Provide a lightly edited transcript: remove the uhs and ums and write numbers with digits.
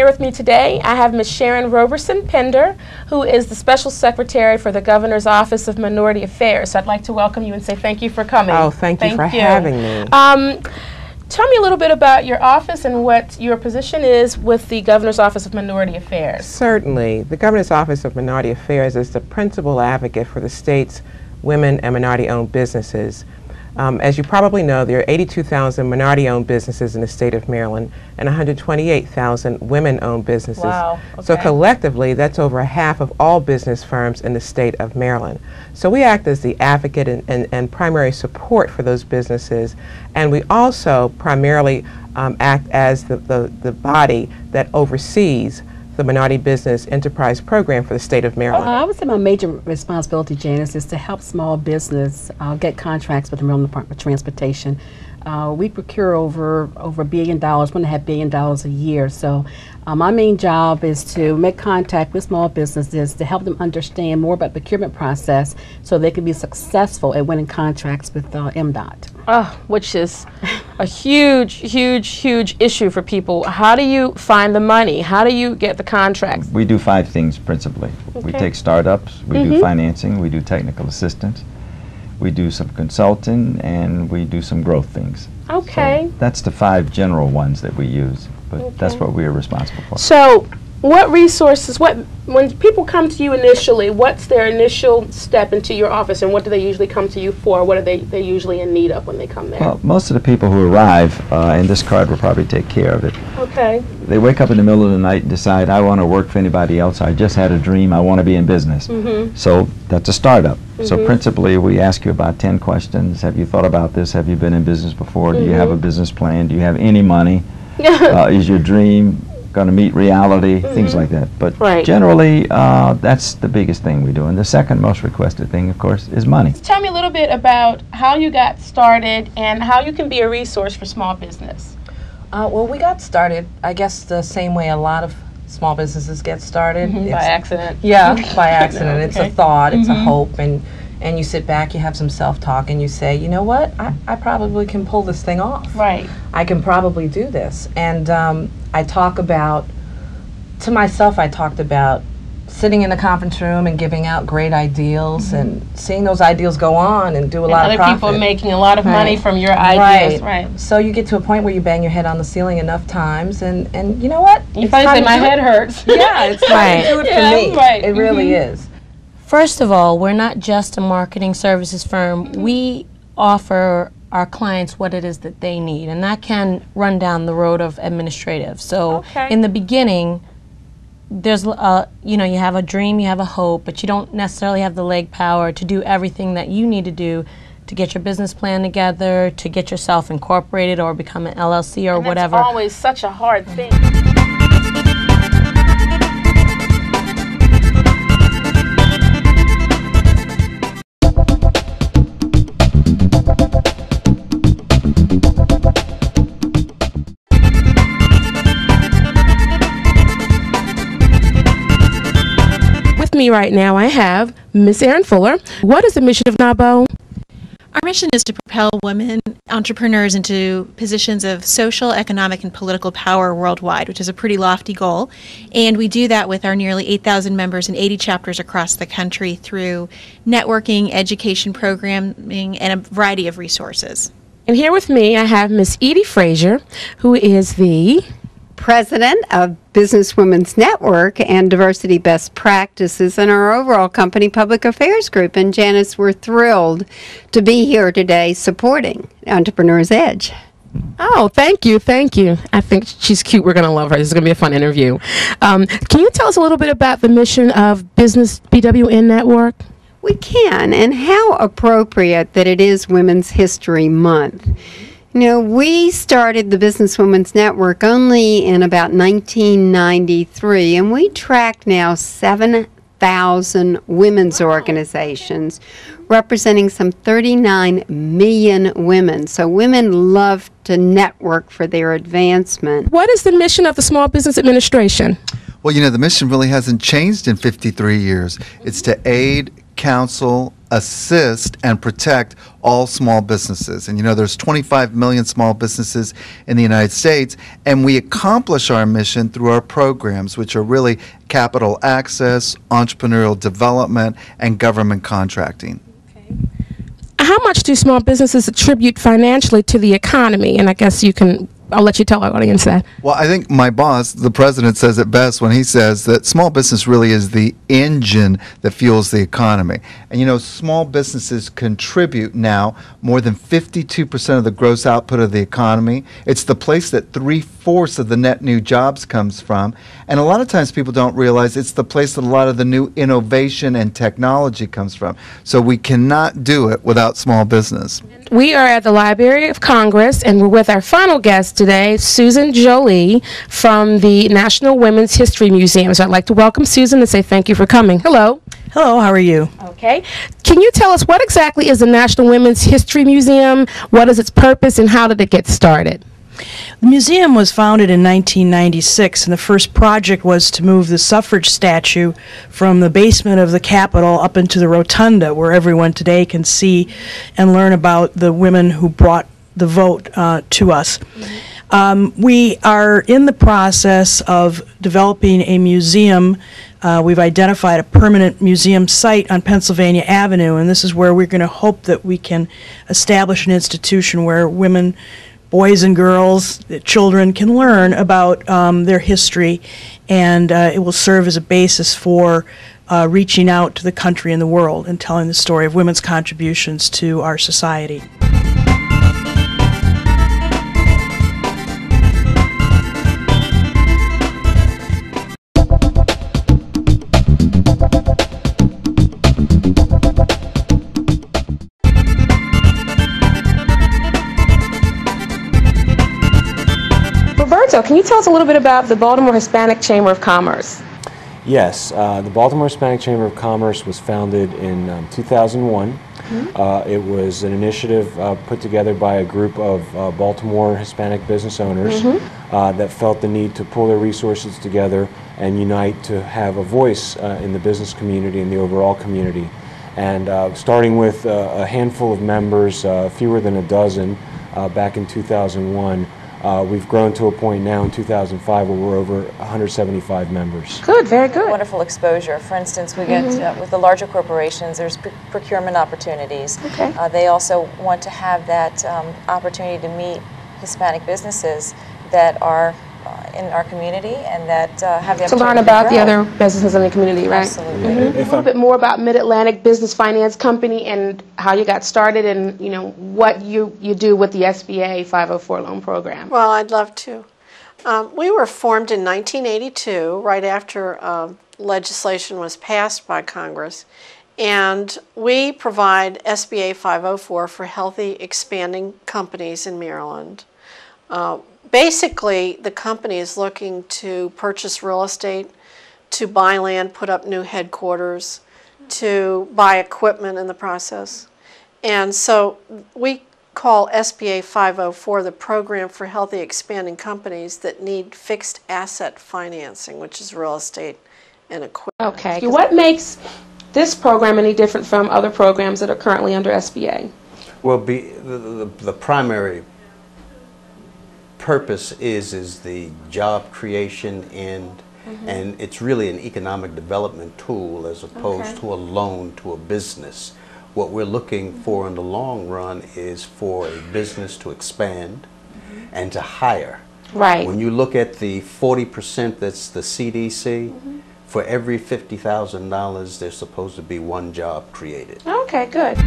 here with me today, I have Ms. Sharon Roberson Pender, who is the Special Secretary for the Governor's Office of Minority Affairs. So I'd like to welcome you and say thank you for coming. Oh, thank you for having me. Tell me a little bit about your office and what your position is with the Governor's Office of Minority Affairs. Certainly. The Governor's Office of Minority Affairs is the principal advocate for the state's women and minority-owned businesses. As you probably know, there are 82,000 minority-owned businesses in the state of Maryland and 128,000 women-owned businesses. Wow. Okay. So collectively, that's over half of all business firms in the state of Maryland. So we act as the advocate and primary support for those businesses, and we also primarily act as the body that oversees the Minority Business Enterprise Program for the state of Maryland. I would say my major responsibility, Janice, is to help small business get contracts with the Maryland Department of Transportation. We procure over $1 billion, $1.5 billion a year. So my main job is to make contact with small businesses to help them understand more about the procurement process so they can be successful at winning contracts with MDOT. Which is a huge issue for people. How do you find the money? How do you get the contracts? We do 5 things principally. Okay. We take startups, we do financing, we do technical assistance, we do some consulting, and we do some growth things. Okay. So that's the 5 general ones that we use, but that's what we are responsible for. So what resources, when people come to you initially, what's their initial step into your office, and what do they usually come to you for? What are they usually in need of when they come there? Well, most of the people who arrive, and this card will probably take care of it. Okay. They wake up in the middle of the night and decide, I want to work for anybody else. I just had a dream. I want to be in business. So that's a startup. So principally, we ask you about 10 questions. Have you thought about this? Have you been in business before? Do you have a business plan? Do you have any money? Is your dream going to meet reality? Things like that. But generally, that's the biggest thing we do. And the second most requested thing, of course, is money. Tell me a little bit about how you got started and how you can be a resource for small business. Well, we got started, I guess, the same way a lot of small businesses get started. By accident. Yeah, by accident. No, it's a thought, it's a hope, and you sit back, you have some self-talk, and you say, you know what, I probably can pull this thing off. Right. I can probably do this. And I talk about, to myself, I talked about sitting in the conference room and giving out great ideals and seeing those ideals go on and do a lot of profit. Other people making a lot of money from your ideas. Right. So you get to a point where you bang your head on the ceiling enough times, and you know what? You probably say, my head hurts. Yeah, it's time to do it for me. Right. It really is. First of all, we're not just a marketing services firm. We offer our clients what it is that they need, and that can run down the road of administrative. So in the beginning, there's you know, you have a dream, you have a hope, but you don't necessarily have the leg power to do everything that you need to do to get your business plan together, to get yourself incorporated or become an LLC or whatever. That's always such a hard thing. Me right now, I have Miss Erin Fuller. What is the mission of NABO? Our mission is to propel women entrepreneurs into positions of social, economic, and political power worldwide, which is a pretty lofty goal. And we do that with our nearly 8,000 members in 80 chapters across the country through networking, education programming, and a variety of resources. And here with me, I have Miss Edie Frazier, who is the President of Business Women's Network and Diversity Best Practices in our overall company public affairs group. And Janice, we're thrilled to be here today supporting Entrepreneur's Edge. Oh, thank you, thank you. I think she's cute. We're going to love her. This is going to be a fun interview. Can you tell us a little bit about the mission of Business BWN Network? We can, and how appropriate that it is Women's History Month. You know, we started the Business Women's Network only in about 1993, and we track now 7,000 women's organizations representing some 39 million women. So women love to network for their advancement. What is the mission of the Small Business Administration? Well, you know, the mission really hasn't changed in 53 years. It's to aid, counsel, assist and protect all small businesses. And you know, there's 25 million small businesses in the United States, and we accomplish our mission through our programs, which are really capital access, entrepreneurial development, and government contracting. How much do small businesses attribute financially to the economy? And I guess I'll let you tell our audience that. Well, I think my boss, the president, says it best when he says that small business really is the engine that fuels the economy. And you know, small businesses contribute now more than 52% of the gross output of the economy. It's the place that 3/4 of the net new jobs comes from. And a lot of times people don't realize it's the place that a lot of the new innovation and technology comes from. So we cannot do it without small business. We are at the Library of Congress, and we're with our final guest today, Susan Jolie from the National Women's History Museum. So I'd like to welcome Susan and say thank you for coming. Hello. Hello, how are you? Okay. Can you tell us what exactly is the National Women's History Museum? What is its purpose, and how did it get started? The museum was founded in 1996, and the first project was to move the suffrage statue from the basement of the Capitol up into the rotunda, where everyone today can see and learn about the women who brought the vote to us. We are in the process of developing a museum. We've identified a permanent museum site on Pennsylvania Avenue, and this is where we're going to hope that we can establish an institution where women, boys and girls, children can learn about their history, and it will serve as a basis for reaching out to the country and the world and telling the story of women's contributions to our society. So can you tell us a little bit about the Baltimore Hispanic Chamber of Commerce? Yes, the Baltimore Hispanic Chamber of Commerce was founded in 2001. It was an initiative put together by a group of Baltimore Hispanic business owners that felt the need to pull their resources together and unite to have a voice in the business community and the overall community. And starting with a handful of members, fewer than a dozen, back in 2001, we've grown to a point now in 2005 where we're over 175 members. Good, very good. Wonderful exposure. For instance, we get, with the larger corporations, there's procurement opportunities. Okay. They also want to have that opportunity to meet Hispanic businesses that are in our community and that have the opportunity to learn about the other businesses in the community, right? Absolutely. A little bit more about Mid-Atlantic Business Finance Company and how you got started, and you know what you do with the SBA 504 loan program. Well, I'd love to. We were formed in 1982, right after legislation was passed by Congress, and we provide SBA 504 for healthy, expanding companies in Maryland. Basically, the company is looking to purchase real estate, to buy land, put up new headquarters, to buy equipment in the process. And so we call SBA 504 the Program for Healthy Expanding Companies that need fixed asset financing, which is real estate and equipment. Okay. What makes this program any different from other programs that are currently under SBA? Well, the primary purpose is the job creation end, and it's really an economic development tool as opposed to a loan to a business. What we're looking for in the long run is for a business to expand and to hire. Right. When you look at the 40% that's the CDC, for every $50,000 there's supposed to be one job created. Okay, good.